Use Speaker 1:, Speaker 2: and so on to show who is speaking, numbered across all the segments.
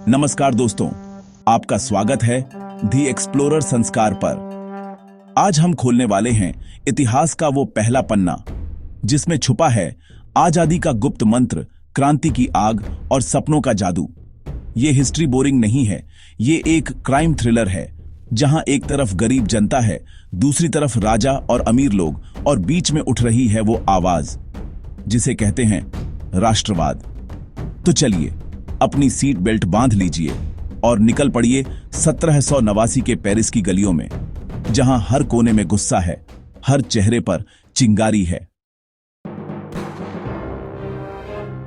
Speaker 1: नमस्कार दोस्तों, आपका स्वागत है दी एक्सप्लोरर संस्कार पर। आज हम खोलने वाले हैं इतिहास का वो पहला पन्ना जिसमें छुपा है आजादी का गुप्त मंत्र, क्रांति की आग और सपनों का जादू। ये हिस्ट्री बोरिंग नहीं है, ये एक क्राइम थ्रिलर है जहां एक तरफ गरीब जनता है, दूसरी तरफ राजा और अमीर लोग, और बीच में उठ रही है वो आवाज जिसे कहते हैं राष्ट्रवाद। तो चलिए अपनी सीट बेल्ट बांध लीजिए और निकल पड़िए 1789 के पेरिस की गलियों में, जहां हर कोने में गुस्सा है, हर चेहरे पर चिंगारी है।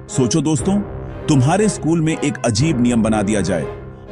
Speaker 1: सोचो दोस्तों, तुम्हारे स्कूल में एक अजीब नियम बना दिया जाए।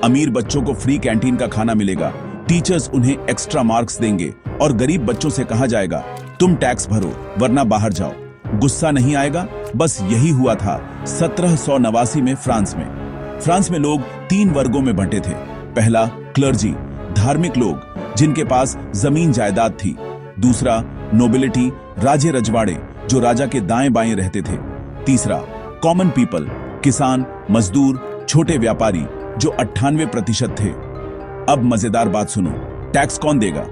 Speaker 1: अमीर बच्चों को फ्री कैंटीन का खाना मिलेगा, टीचर्स उन्हें एक्स्ट्रा मार्क्स देंगे और गरीब बच्चों से कहा जाएगा तुम टैक्स भरो वरना बाहर जाओ। गुस्सा नहीं आएगा? बस यही हुआ था 1789 में फ्रांस में। फ्रांस में लोग 3 वर्गों में बंटे थे। पहला, क्लर्जी, धार्मिक लोग जिनके पास जमीन जायदाद थी। दूसरा, नोबिलिटी, राजे रजवाड़े जो राजा के दाएं बाएं रहते थे। तीसरा, कॉमन पीपल, किसान, मजदूर, छोटे व्यापारी जो 98% थे। अब मजेदार बात सुनो, टैक्स कौन देगा?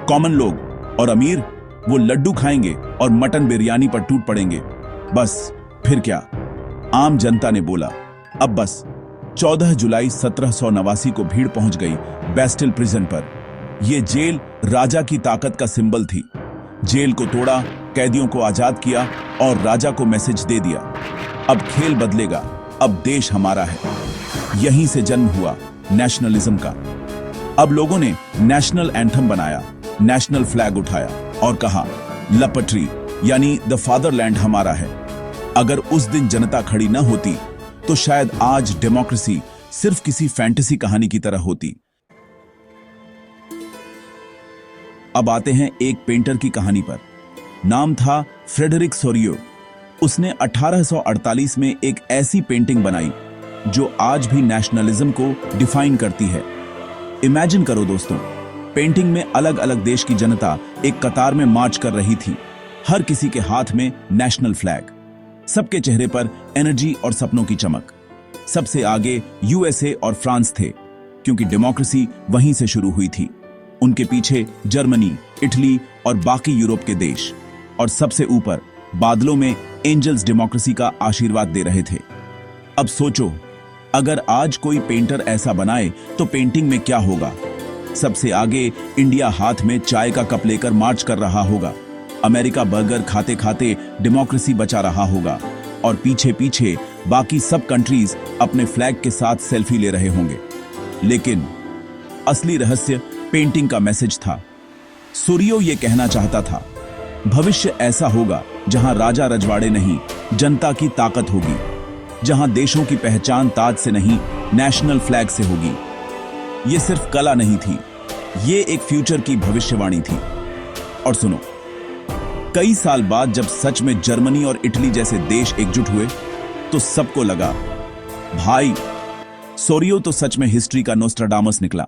Speaker 1: कॉमन लोग। और अमीर? वो लड्डू खाएंगे और मटन बिरयानी पर टूट पड़ेंगे। बस फिर क्या? आम जनता ने बोला अब बस। 14 जुलाई 1789 को भीड़ पहुंच गई बेस्टिल प्रिजन पर। यह जेल राजा की ताकत का सिंबल थी। जेल को तोड़ा, कैदियों को आजाद किया और राजा को मैसेज दे दिया, अब खेल बदलेगा, अब देश हमारा है। यहीं से जन्म हुआ नेशनलिज्म का। अब लोगों ने नेशनल एंथम बनाया, नेशनल फ्लैग उठाया और कहा लपट्री यानी द फादरलैंड हमारा है। अगर उस दिन जनता खड़ी न होती तो शायद आज डेमोक्रेसी सिर्फ किसी फैंटेसी कहानी की तरह होती। अब आते हैं एक पेंटर की कहानी पर। नाम था फ्रेडरिक सोरियो। उसने 1848 में एक ऐसी पेंटिंग बनाई जो आज भी नेशनलिज्म को डिफाइन करती है। इमेजिन करो दोस्तों, पेंटिंग में अलग अलग देश की जनता एक कतार में मार्च कर रही थी, हर किसी के हाथ में नेशनल फ्लैग, सबके चेहरे पर एनर्जी और सपनों की चमक। सबसे आगे यूएसए और फ्रांस थे क्योंकि डेमोक्रेसी वहीं से शुरू हुई थी। उनके पीछे जर्मनी, इटली और बाकी यूरोप के देश, और सबसे ऊपर बादलों में एंजल्स डेमोक्रेसी का आशीर्वाद दे रहे थे। अब सोचो, अगर आज कोई पेंटर ऐसा बनाए तो पेंटिंग में क्या होगा? सबसे आगे इंडिया हाथ में चाय का कप लेकर मार्च कर रहा होगा, अमेरिका बर्गर खाते खाते डेमोक्रेसी बचा रहा होगा, और पीछे पीछे बाकी सब कंट्रीज अपने फ्लैग के साथ सेल्फी ले रहे होंगे। लेकिन असली रहस्य पेंटिंग का मैसेज था। सूर्यो ये कहना चाहता था, भविष्य ऐसा होगा जहां राजा रजवाड़े नहीं, जनता की ताकत होगी, जहां देशों की पहचान ताज से नहीं, नेशनल फ्लैग से होगी। ये सिर्फ कला नहीं थी, ये एक फ्यूचर की भविष्यवाणी थी। और सुनो, कई साल बाद जब सच में जर्मनी और इटली जैसे देश एकजुट हुए तो सबको लगा भाई सोरियो तो सच में हिस्ट्री का नोस्ट्राडामस निकला।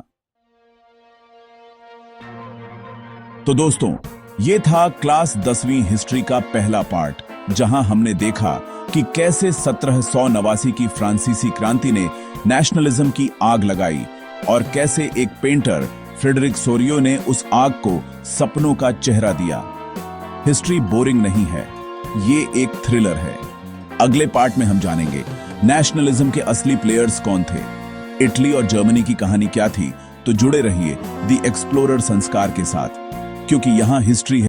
Speaker 1: तो दोस्तों, ये था क्लास 10वीं हिस्ट्री का पहला पार्ट, जहां हमने देखा कि कैसे 1789 की फ्रांसीसी क्रांति ने नेशनलिज्म की आग लगाई और कैसे एक पेंटर फ्रेडरिक सोरियो ने उस आग को सपनों का चेहरा दिया। हिस्ट्री बोरिंग नहीं है, ये एक थ्रिलर है। अगले पार्ट में हम जानेंगे नेशनलिज्म के असली प्लेयर्स कौन थे, इटली और जर्मनी की कहानी क्या थी। तो जुड़े रहिए दी एक्सप्लोरर संस्कार के साथ, क्योंकि यहां हिस्ट्री है।